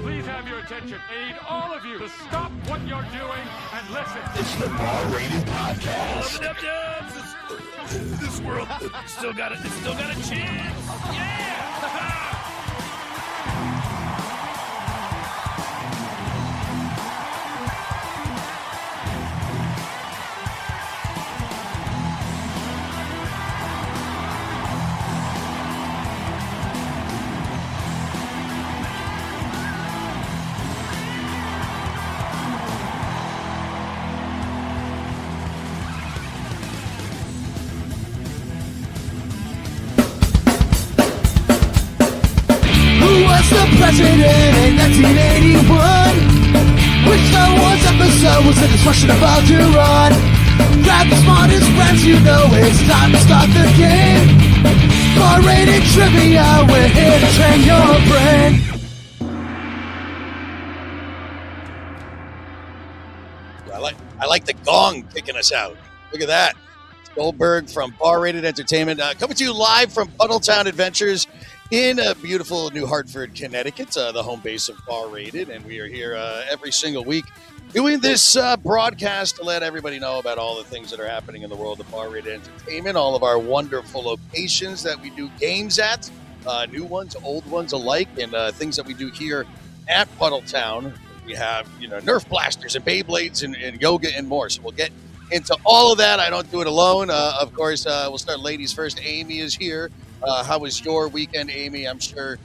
please have your attention? I need all of you to stop what you're doing and listen. It's the Bar-Rated Podcast. This world still got it. It's still got a chance. Yeah! The president in 1981. Which Star Wars episode was the destruction about to run? Grab the smartest friends, you know it's time to start the game. Bar-rated trivia, we're here to train your brain. I like the gong kicking us out. Look at that. It's Goldberg from Bar-Rated Entertainment, coming to you live from PUDDLETOWN Adventures in beautiful New Hartford, Connecticut, the home base of Bar-Rated, and we are here every single week doing this broadcast to let everybody know about all the things that are happening in the world of Bar-Rated Entertainment, all of our wonderful locations that we do games at, new ones, old ones alike, and things that we do here at PUDDLETOWN. We have, Nerf blasters and Beyblades and yoga and more, so we'll get into all of that. I don't do it alone. Of course, we'll start ladies first. Amy is here. How was your weekend, Amy? I'm sure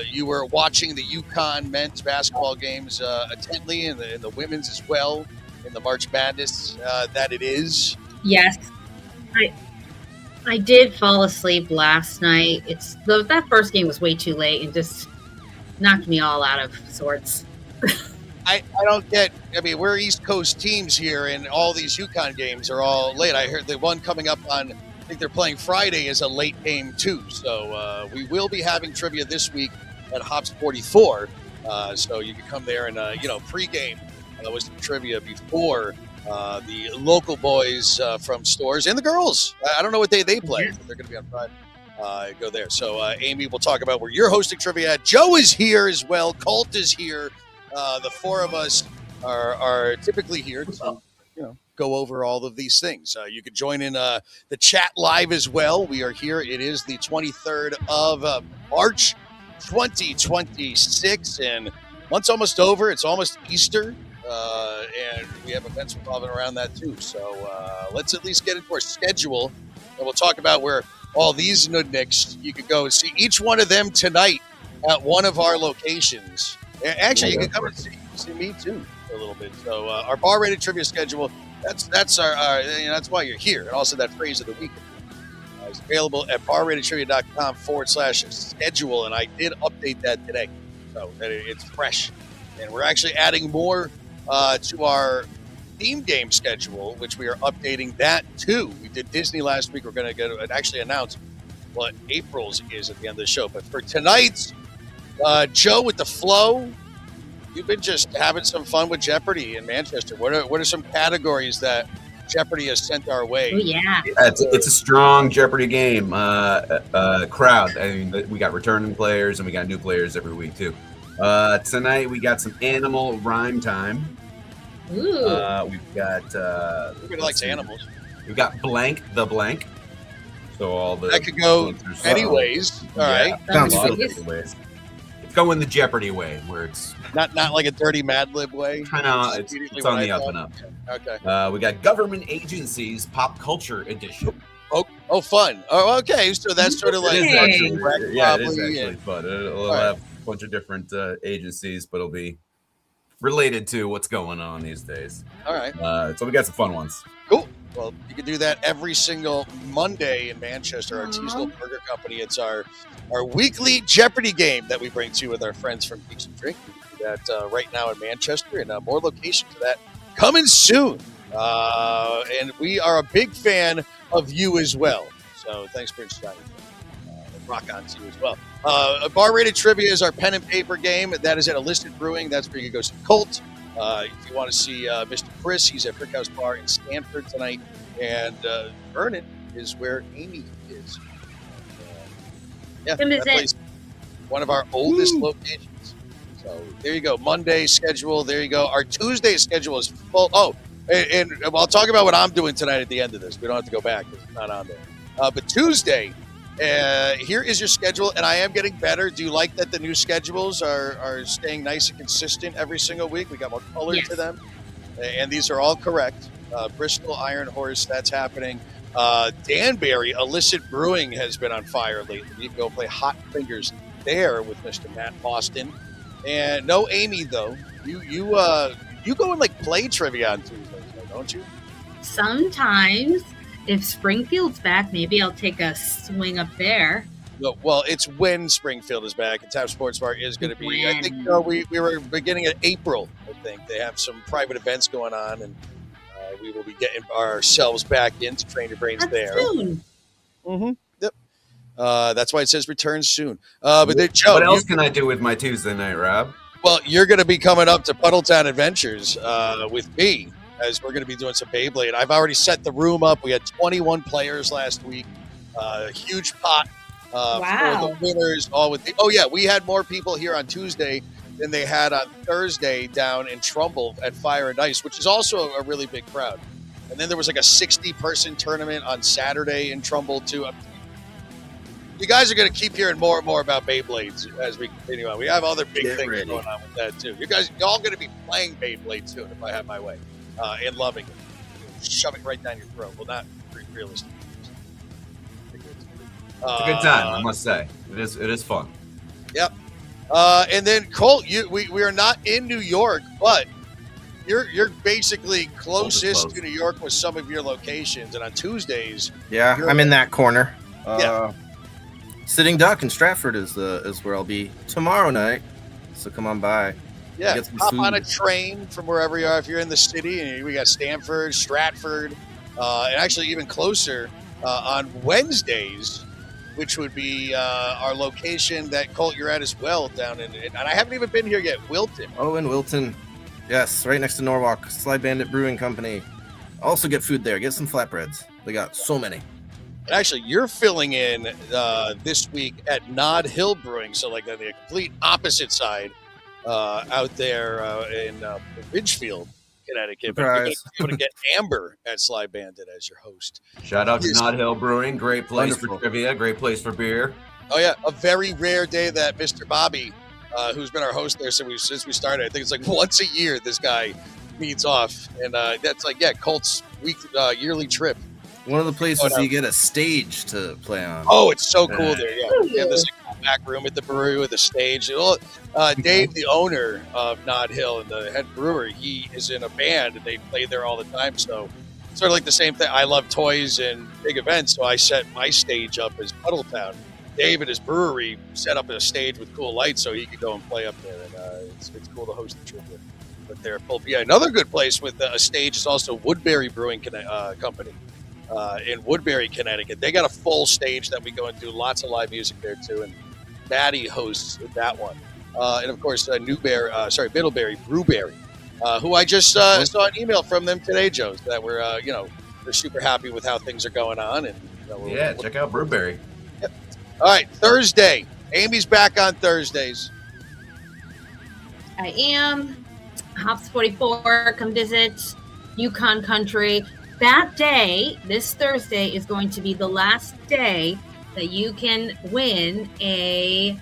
you were watching the UConn men's basketball games intently, and the women's as well, in the March Madness that it is. Yes. I did fall asleep last night. That first game was way too late and just knocked me all out of sorts. I don't get, we're East Coast teams here, and all these UConn games are all late. I heard the one coming up on, I think they're playing Friday, is a late game too. So we will be having trivia this week at Hops 44. So you can come there and, pregame with some trivia before the local boys from stores and the girls. I don't know what day they play, but they're going to be on Friday. Go there. So Amy, we'll talk about where you're hosting trivia at. Joe is here as well. Colt is here. The four of us are typically here to, go over all of these things. You could join in the chat live as well. We are here. It is the 23rd of March, 2026, and month's almost over. It's almost Easter, and we have events revolving around that too. So let's at least get into our schedule, and we'll talk about where all these nudniks, you could go and see each one of them tonight at one of our locations. Actually, you can come and see me too for a little bit. So our Bar-Rated trivia schedule, that's our that's why you're here. And also that phrase of the week is available at barratedtrivia.com/schedule. And I did update that today, so that it's fresh. And we're actually adding more to our theme game schedule, which we are updating that too. We did Disney last week. We're going to actually announce what April's is at the end of the show. But for tonight's Joe with the flow, you've been just having some fun with Jeopardy in Manchester. What are some categories that Jeopardy has sent our way? Oh, yeah. It's a strong Jeopardy game. Crowd. We got returning players and we got new players every week too. Tonight we got some animal rhyme time. Ooh. We've got. Everybody likes animals. We've got blank the blank. So all the that could go anyways. All right. Sounds ways. Going the Jeopardy way, where it's not like a dirty Mad Lib way. Kind of, it's on the up and up. Okay. We got government agencies pop culture edition. Oh, fun. Oh, okay. So that's sort of like it is actually fun. It'll have a bunch of different agencies, but it'll be related to what's going on these days. All right. So we got some fun ones. Cool. Well, you can do that every single Monday in Manchester, our Teasdale Burger Company. It's our weekly Jeopardy game that we bring to you with our friends from Geeks and Drink. We do that right now in Manchester, and more locations of that coming soon. And we are a big fan of you as well. So thanks for shining. Rock on to you as well. Bar-Rated Trivia is our pen and paper game. That is at Illicit Brewing. That's where you can go see Colt. If you want to see Mr. Chris, he's at Brick House Bar in Stamford tonight. And Vernon is where Amy is. That place, one of our oldest locations. So there you go. Monday schedule. There you go. Our Tuesday schedule is full. Oh, and I'll talk about what I'm doing tonight at the end of this. We don't have to go back. It's not on there. But Tuesday, here is your schedule, and I am getting better. Do you like that the new schedules are staying nice and consistent every single week? We got more color to them, and these are all correct. Bristol Iron Horse, that's happening. Danbury Illicit Brewing has been on fire lately. You can go play Hot Fingers there with Mr. Matt Boston. And no Amy, though. You go and like play trivia on Tuesdays, don't you? Sometimes. If Springfield's back, maybe I'll take a swing up there. Well, it's when Springfield is back. And Tap Sports Bar is going to be, I think we were beginning of April, I think. They have some private events going on, and we will be getting ourselves back in to train your brains there. Soon. Mm-hmm. Yep. That's why it says return soon. But then, Joe, what else can I do with my Tuesday night, Rob? Well, you're going to be coming up to PUDDLETOWN Adventures with me, as we're going to be doing some Beyblade. I've already set the room up. We had 21 players last week. Huge pot for the winners. We had more people here on Tuesday than they had on Thursday down in Trumbull at Fire and Ice, which is also a really big crowd. And then there was like a 60-person tournament on Saturday in Trumbull too. You guys are going to keep hearing more and more about Beyblades as we continue on. We have other big things going on with that too. You guys are all going to be playing Beyblade soon if I have my way. And loving it. Shove it right down your throat. Well, not realistic. It's a good time, I must say. It is fun. Yep. And then Colt, we are not in New York, but you're basically closest to New York with some of your locations. And on Tuesdays, I'm in that corner. Sitting Duck in Stratford is where I'll be tomorrow night. So come on by. Yeah, hop on a train from wherever you are. If you're in the city, and we got Stamford, Stratford, and actually even closer on Wednesdays, which would be our location that Colt you're at as well down in. And I haven't even been here yet. Wilton. Oh, in Wilton, yes, right next to Norwalk, Sly Bandit Brewing Company. Also get food there. Get some flatbreads. They got so many. And actually, you're filling in this week at Nod Hill Brewing, so like on the complete opposite side. Out there in Ridgefield, Connecticut. But you're going to get Amber at Sly Bandit as your host. Shout out to Nod Hill Brewing. Great place for trivia. Great place for beer. Oh, yeah. A very rare day that Mr. Bobby, who's been our host there since we started, I think it's like once a year this guy meets off. And that's like, Colt's yearly trip. One of the places you get a stage to play on. Oh, it's so cool there. Yeah. There's a back room at the brewery with a stage. Dave, the owner of Nod Hill and the head brewer, he is in a band and they play there all the time. So sort of like the same thing. I love toys and big events, so I set my stage up as PUDDLETOWN. Dave at his brewery set up a stage with cool lights so he could go and play up there. And it's cool to host the trip with their full. Yeah, another good place with a stage is also Woodbury Brewing Company. In Woodbury, Connecticut. They got a full stage that we go and do lots of live music there too, and Maddie hosts that one. And of course, Middlebury Brewberry, who I just saw an email from them today, Joe, that we're super happy with how things are going on. And check out Brewberry. Yep. All right, Thursday. Amy's back on Thursdays. I am. Hops 44, come visit Yukon Country. That day, this Thursday, is going to be the last day that you can win a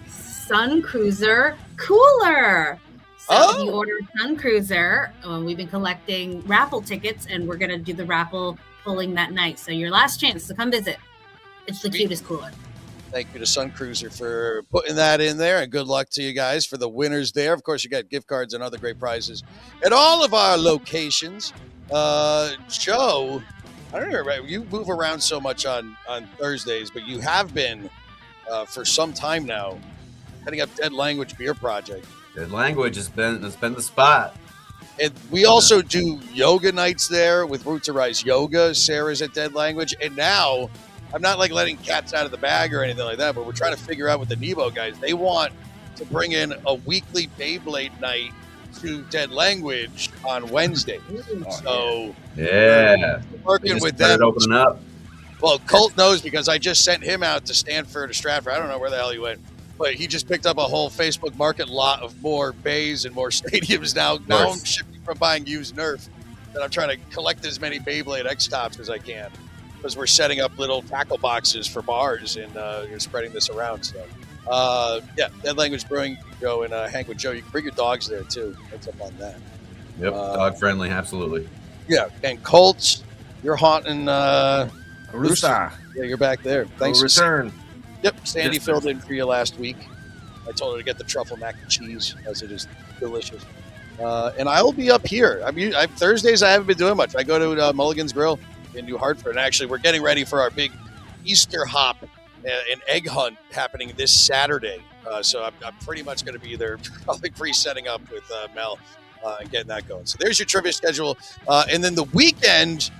Sun Cruiser cooler. So if you order a Sun Cruiser, we've been collecting raffle tickets, and we're going to do the raffle pulling that night. So your last chance to come visit. It's the cutest cooler. Thank you to Sun Cruiser for putting that in there, and good luck to you guys for the winners there. Of course, you got gift cards and other great prizes at all of our locations. Joe, I don't know, right? You move around so much on Thursdays, but you have been for some time now heading up Dead Language Beer Project. Dead Language has been the spot. And we also do yoga nights there with Root to Rise Yoga. Sarah's at Dead Language, and now I'm not like letting cats out of the bag or anything like that, but we're trying to figure out with the Nebo guys. They want to bring in a weekly Beyblade night to Dead Language on Wednesday. So we're working with them. Opening up. Well, Colt knows because I just sent him out to Stanford or Stratford. I don't know where the hell he went. but he just picked up a whole Facebook market lot of more bays and more stadiums now. Now I'm shifting from buying used NERF, that I'm trying to collect as many Beyblade X tops as I can, because we're setting up little tackle boxes for bars and you're spreading this around. So, Dead Language Brewing, you can go and hang with Joe. You can bring your dogs there too. That's up on that. Yep, dog friendly, absolutely. Yeah, and Colts, you're haunting Rooster. Yeah, you're back there. Thanks. Return. Yep, Sandy filled in for you last week. I told her to get the truffle mac and cheese, as it is delicious. And I will be up here. Thursdays I haven't been doing much. I go to Mulligan's Grill in New Hartford, and actually we're getting ready for our big Easter hop and egg hunt happening this Saturday. So I'm pretty much going to be there, probably pre-setting up with Mel and getting that going. So there's your trivia schedule. And then the weekend,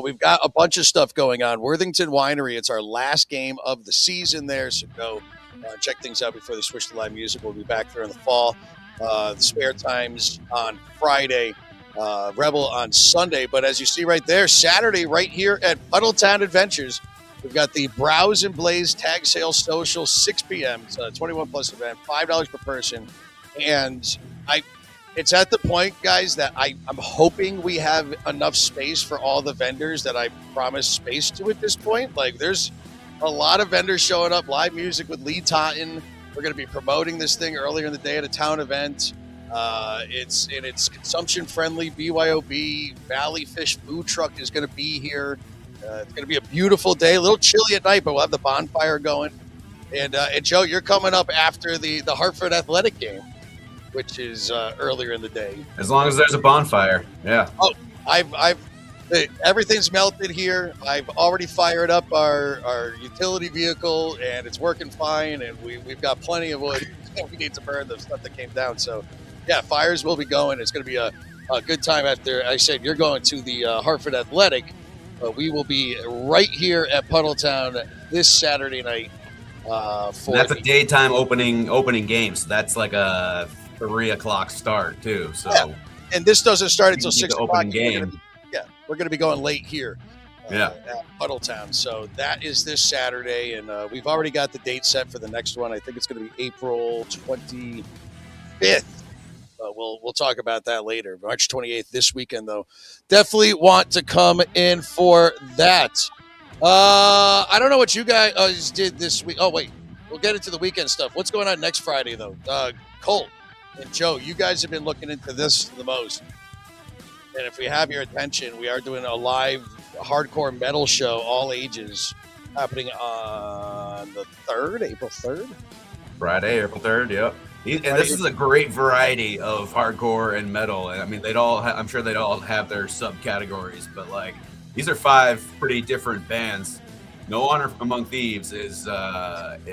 we've got a bunch of stuff going on. Worthington Winery, it's our last game of the season there, so go check things out before they switch to live music. We'll be back there in the fall. The Spare Times on Friday, Rebel on Sunday. But as you see right there, Saturday, right here at PUDDLETOWN Adventures, we've got the Browse and Blaze Tag Sale Social, 6 p.m. It's a 21-plus event, $5 per person. And it's at the point, guys, that I'm hoping we have enough space for all the vendors that I promised space to at this point. Like, there's a lot of vendors showing up, live music with Lee Totten. We're going to be promoting this thing earlier in the day at a town event. It's consumption friendly. BYOB Valley Fish Food Truck is going to be here. It's going to be a beautiful day, a little chilly at night, but we'll have the bonfire going. And Joe, you're coming up after the Hartford Athletic game, which is earlier in the day. As long as there's a bonfire, yeah. Oh, everything's melted here. I've already fired up our utility vehicle, and it's working fine. And we've got plenty of wood. We need to burn the stuff that came down. So, yeah, fires will be going. It's going to be a good time after. I said you're going to the Hartford Athletic. We will be right here at PUDDLETOWN this Saturday night. That's a daytime opening game. So that's like a 3 o'clock start too. So, yeah. And this doesn't start until 6 o'clock. Opening game. We're going to be going late here at PUDDLETOWN. So that is this Saturday, and we've already got the date set for the next one. I think it's going to be April 25th. We'll talk about that later. March 28th this weekend, though. Definitely want to come in for that. I don't know what you guys did this week. Oh, wait. We'll get into the weekend stuff. What's going on next Friday, though? Colt and Joe, you guys have been looking into this the most. And if we have your attention, we are doing a live hardcore metal show, all ages, happening on the 3rd, April 3rd. Friday, April 3rd, yep. And this is a great variety of hardcore and metal. I mean, I'm sure they'd all have their subcategories, but like these are 5 pretty different bands. No Honor Among Thieves is I've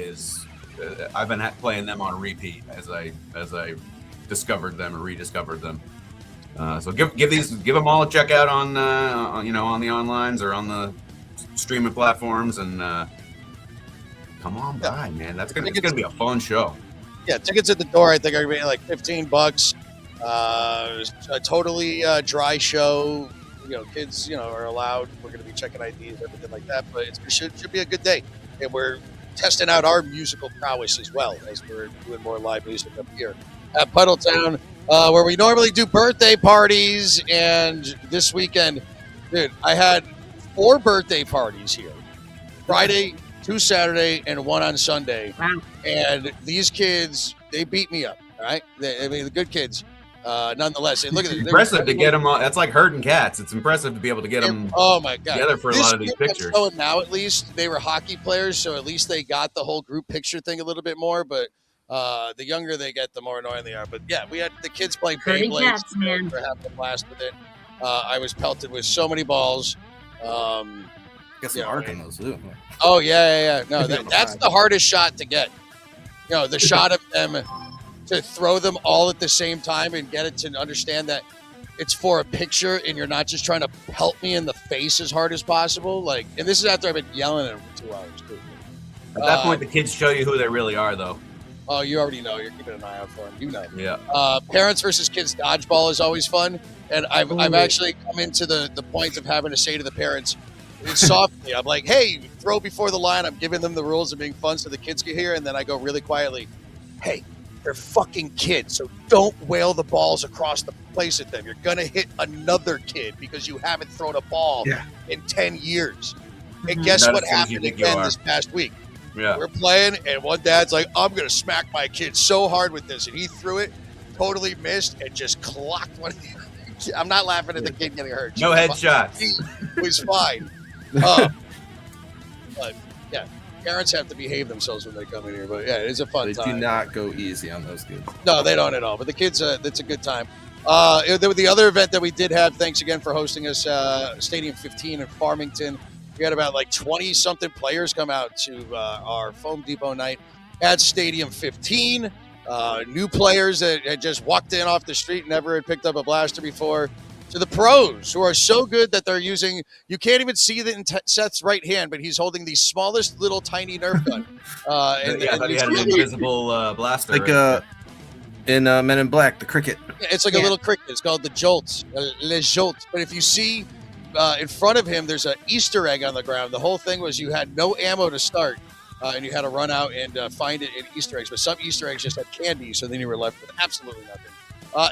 been playing them on repeat as I discovered them and rediscovered them. So give them all a check out on the onlines or on the streaming platforms, and come on by, man. It's gonna be a fun show. Yeah, tickets at the door I think are gonna be like $15. A totally dry show. Kids are allowed. We're gonna be checking IDs, everything like that. But it should be a good day, and we're testing out our musical prowess as well as we're doing more live music up here at PUDDLETOWN. Where we normally do birthday parties, and this weekend, dude, I had 4 birthday parties here. Friday, 2 Saturday, and 1 on Sunday. Wow. And these kids, they beat me up, all right? The good kids, nonetheless. And look at it's impressive to get them on. That's like herding cats. It's impressive to be able to get them together for a lot of these pictures. Now, at least, they were hockey players, so at least they got the whole group picture thing a little bit more, but the younger they get, the more annoying they are. But yeah, we had the kids play Beyblade. We're having a blast with it. I was pelted with so many balls. Get some arc in those too. Oh yeah. No, that's the hardest shot to get. The shot of them to throw them all at the same time and get it to understand that it's for a picture and you're not just trying to pelt me in the face as hard as possible. Like, and this is after I've been yelling at them for 2 hours too. At that point, the kids show you who they really are, though. Oh, you already know. You're keeping an eye out for them. You know. Yeah. Parents versus kids dodgeball is always fun, and I've actually come into the point of having to say to the parents, softly. I'm like, hey, throw before the line. I'm giving them the rules of being fun so the kids can hear. And then I go really quietly, hey, they're fucking kids, so don't whale the balls across the place at them. You're going to hit another kid because you haven't thrown a ball in 10 years. And guess what happened again this past week? Yeah. We're playing, and one dad's like, I'm going to smack my kid so hard with this. And he threw it, totally missed, and just clocked one of the I'm not laughing at the kid getting hurt. No headshots. He was fine. But, yeah, parents have to behave themselves when they come in here. But, yeah, it's a fun time. They do not go easy on those kids. No, they don't at all. But the kids, it's a good time. The other event that we did have, thanks again for hosting us, Stadium 15 in Farmington. We had about like 20-something players come out to our Foam Depot night at Stadium 15. New players that had just walked in off the street, never had picked up a blaster before, to the pros who are so good that they're using, you can't even see it in Seth's right hand, but he's holding the smallest little tiny Nerf gun. And he had an invisible blaster. Like in Men in Black, the cricket. It's like a little cricket. It's called the Jolts, Les Jolts. But if you see in front of him, there's an Easter egg on the ground. The whole thing was you had no ammo to start. And you had to run out and find it in Easter eggs. But some Easter eggs just had candy, so then you were left with absolutely nothing.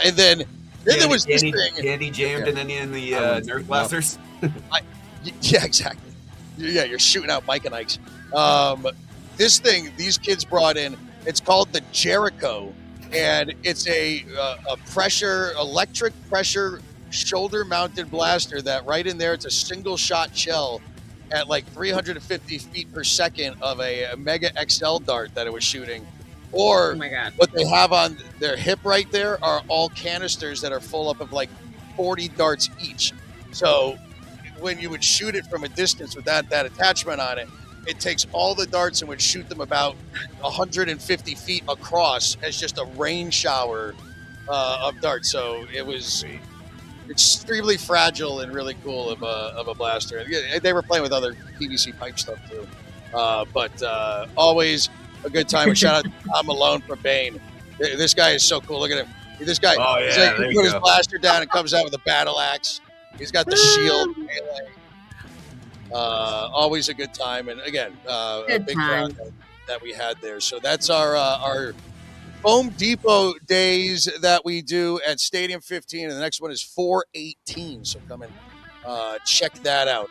And then there was this thing. Candy jammed in any of the Nerf blasters? Yeah, exactly. Yeah, you're shooting out Mike and Ike's. This thing, these kids brought in, it's called the Jericho. And it's a electric pressure, shoulder-mounted blaster that right in there, it's a single-shot shell at like 350 feet per second of a Mega XL dart that it was shooting. Or oh my God. What they have on their hip right there are all canisters that are full up of like 40 darts each. So when you would shoot it from a distance with that attachment on it, it takes all the darts and would shoot them about 150 feet across as just a rain shower of darts. So it was extremely fragile and really cool of a blaster. They were playing with other PVC pipe stuff too, but always a good time. A shout out to Tom Malone from Bane. This guy is so cool. Look at him. This guy, he put his blaster down and comes out with a battle axe. He's got the shield. Always a good time, and again, a big crowd that we had there. So that's our Foam Depot days that we do at Stadium 15, and the next one is 4/18. So come and check that out.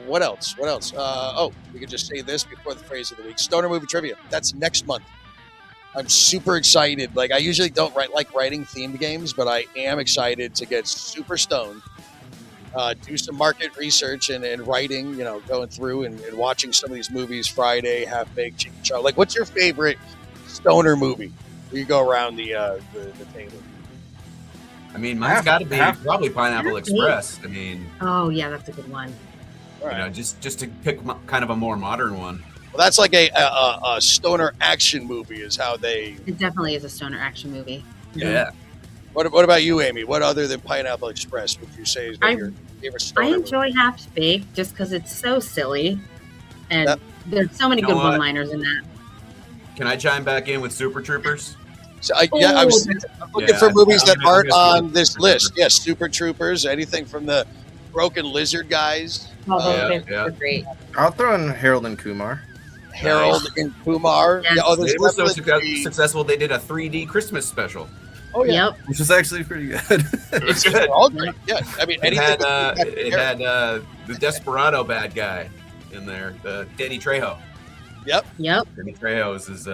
What else? We could just say this before the phrase of the week. Stoner movie trivia. That's next month. I'm super excited. Like I usually don't like writing themed games, but I am excited to get super stoned. Do some market research and writing, going through and watching some of these movies. Friday, Half Baked, Chicken Chow. Like, what's your favorite stoner movie? You go around the table. I mean, mine's got to be probably Pineapple Express. I mean, oh yeah, that's a good one. Right. Just to pick kind of a more modern one. Well, that's like a stoner action movie, is how they. It definitely is a stoner action movie. Yeah. What about you, Amy? What other than Pineapple Express would you say is your favorite stoner I enjoy movie? Half Baked just because it's so silly, and there's so many good one-liners in that. Can I chime back in with Super Troopers? So I'm looking for movies that aren't on this list. Yes, Super Troopers, anything from the Broken Lizard guys. They're great. I'll throw in Harold and Kumar. Harold and Kumar. Yes. Yeah, They were so successful, they did a 3D Christmas special. Oh yeah, Yep. Which was actually pretty good. It's good. All great. Yeah, I mean, It had the Desperado bad guy in there, Danny Trejo. Yep. Danny Trejo is his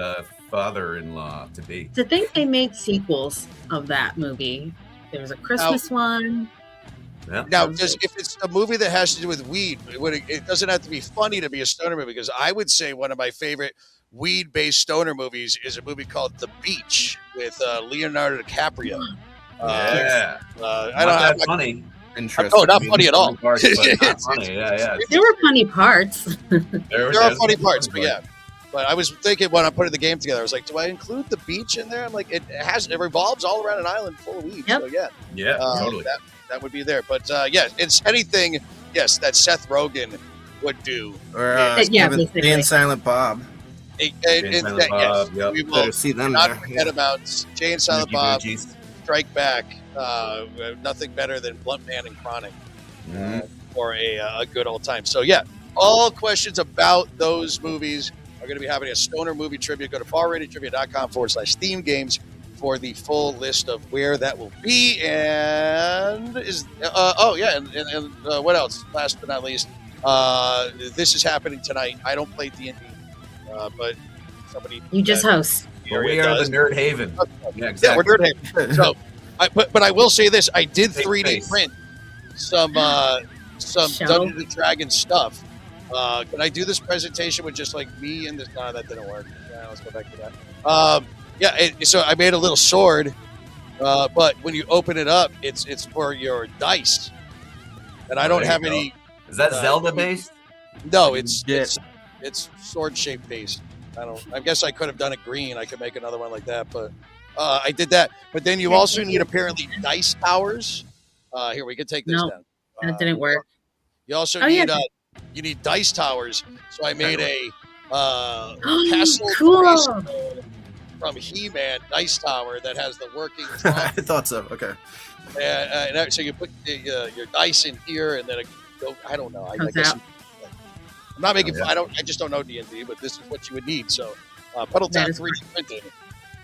father-in-law to be. To think they made sequels of that movie. There was a Christmas one. Yeah. Now, if it's a movie that has to do with weed, it doesn't have to be funny to be a stoner movie, because I would say one of my favorite weed-based stoner movies is a movie called The Beach with Leonardo DiCaprio. I don't have funny. Oh, not funny at all. Parts, but not funny. Yeah. There were funny parts. There are funny parts, but yeah. But I was thinking when I'm putting the game together, I was like, do I include the beach in there? I'm like, it revolves all around an island full of weeds. Yep. So yeah, totally. That would be there. But it's anything, that Seth Rogen would do. Or basically. Jay and Silent Bob. We will Better see them not there. forget about Jay and Silent Bob, Boogies. Strike Back. Nothing better than Blunt Man and Chronic. for a good old time. So yeah, all questions about those movies are going to be having a Stoner Movie Trivia. Go to barratedtrivia.com/theme games for the full list of where that will be. And what else? Last but not least, this is happening tonight. I don't play D&D, but somebody you just host. Well, we are the Nerd Haven. Yeah, exactly. Yeah, we're Nerd Haven. So, but I will say this: I did 3D print some Dungeons and Dragons stuff. Can I do this presentation with just like me and this? No, that didn't work. Yeah, let's go back to that. So I made a little sword, but when you open it up, it's for your dice, and I don't have any. Is that Zelda based? No, it's sword shaped based. I guess I could have done it green. I could make another one like that, but I did that. But then you also need apparently dice towers. Here, we could take this down. That didn't work. You also need you need dice towers. So I made a castle from He-Man dice tower that has the working. I thought so. Okay. And so you put your dice in here, and then I don't know. I guess I'm not making fun. I just don't know D&D, but this is what you would need. So PUDDLETOWN 3D printing.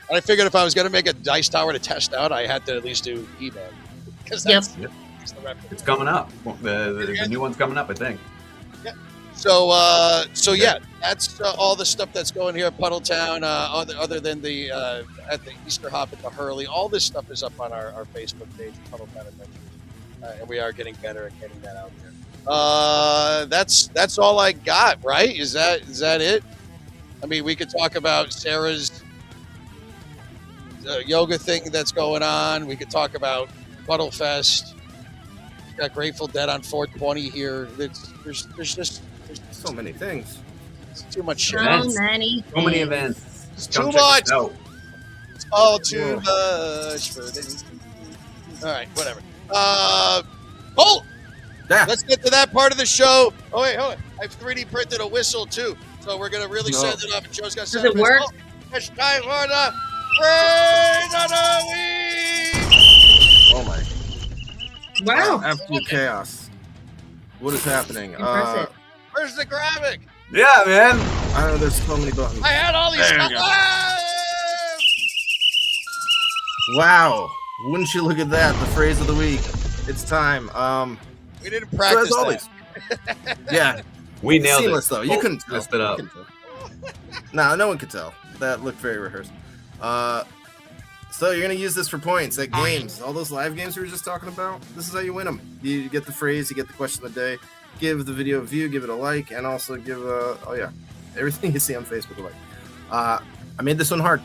And I figured if I was going to make a dice tower to test out, I had to at least do He-Man because that's the reference. It's coming up. The new one's coming up, I think. Yeah. So yeah, that's all the stuff that's going here at PUDDLETOWN. Other than the at the Easter Hop at the Hurley, all this stuff is up on our Facebook page, PUDDLETOWN Adventures, and we are getting better at getting that out there. That's all I got. Right? Is that it? I mean, we could talk about Sarah's yoga thing that's going on. We could talk about Puddle Fest. We've got Grateful Dead on 420 here. There's just so many things. It's too much shit. So many events. It's too much. It's all too much for this. All right, whatever. Let's get to that part of the show. Oh wait, hold on. I've 3D printed a whistle too, so we're gonna really send it up. And Joe's got. Does it work? It's time for the Praise of the Week. Oh my! Wow! Absolute chaos. What is happening? Impressive. Where's the graphic? Yeah, man. I know there's so many buttons. I had all these. Wow! Wouldn't you look at that? The phrase of the week. It's time. We didn't practice as always. Yeah. We nailed Seamless, it. Though. You couldn't tell. Messed it up. No one could tell. That looked very rehearsed. So you're going to use this for points at games. All those live games we were just talking about, this is how you win them. You get the phrase, you get the question of the day, give the video a view, give it a like, and also give everything you see on Facebook a like. I made this one hard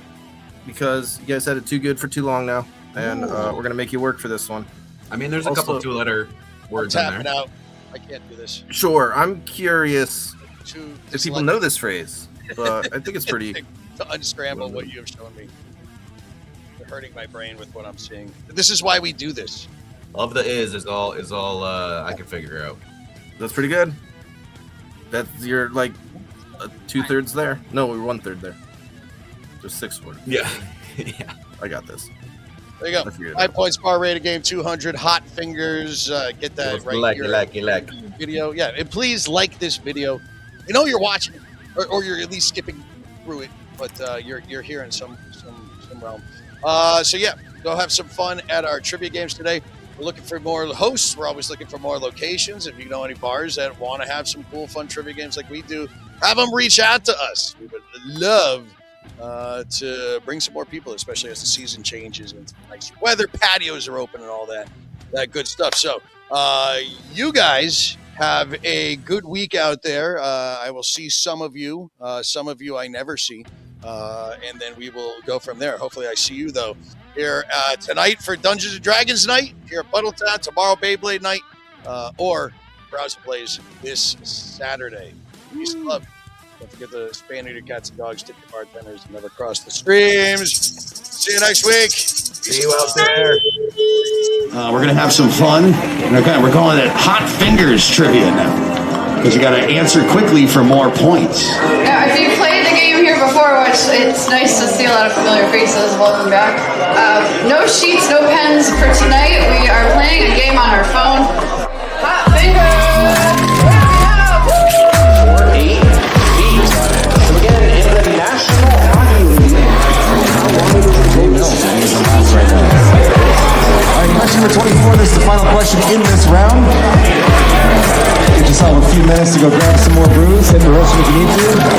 because you guys had it too good for too long now, and we're going to make you work for this one. I mean, there's a couple of two-letter words in there. Out. I can't do this. Sure, I'm curious if people know this phrase, but I think it's pretty... to unscramble what you have shown me. You're hurting my brain with what I'm seeing. This is why we do this. Love the is all I can figure out. That's pretty good. You're like 2/3 there. No, we're 1/3 there. Just 6 words. Yeah. Yeah. I got this. There you go. 5 points, bar rated game, 200. Hot fingers. Get that right here. Like. Video. Yeah, and please like this video. You know you're watching it, or you're at least skipping through it, but you're here in some realm. So yeah, go have some fun at our trivia games today. We're looking for more hosts. We're always looking for more locations. If you know any bars that want to have some cool, fun trivia games like we do, have them reach out to us. We would love to bring some more people, especially as the season changes and nice weather, patios are open and all that good stuff. So you guys have a good week out there. I will see some of you I never see, and then we will go from there. Hopefully I see you though here tonight for Dungeons and Dragons night here at PUDDLETOWN, tomorrow BEYBLADE night, or Browser Plays this Saturday. Peace and love. Don't forget to spay your cats and dogs, tip your bartenders, and never cross the streams. See you next week. See you out there. We're going to have some fun. We're calling it Hot Fingers Trivia now, because you got to answer quickly for more points. If you played the game here before, which it's nice to see a lot of familiar faces, welcome back. No sheets, no pens for tonight. We are playing a game on our phone. Hot Fingers! what you need to.